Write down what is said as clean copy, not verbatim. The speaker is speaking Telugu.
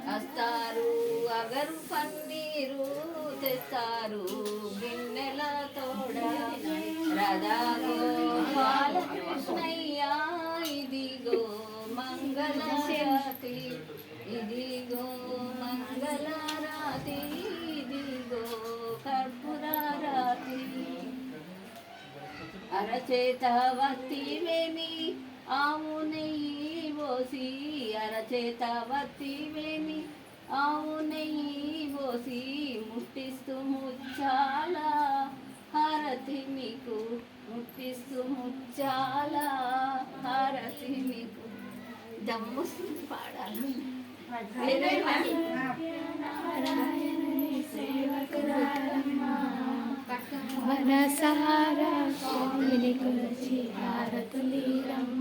వస్తారు అగరు పన్నీరు తెస్తారు గిన్నెల తోడ రాధా గోపాల కృష్ణయ్య ఇదిగో మంగళారతి ఇదిగో మంగళారతి ఇదిగో కర్పూరారతి అరచేత వత్తివేమి ఆవు నెయ్యి పోసి అరచేత వత్తివేమి ఆవు నెయ్యి పోసి ముట్టిస్తూ ముచ్చాల హారతి మీకు ముట్టిస్తూ ముచ్చాల హారతి మీకు దమ్ము పాడాలి మనసారా స్వామిని కొలిచి హారతులీరమ్మ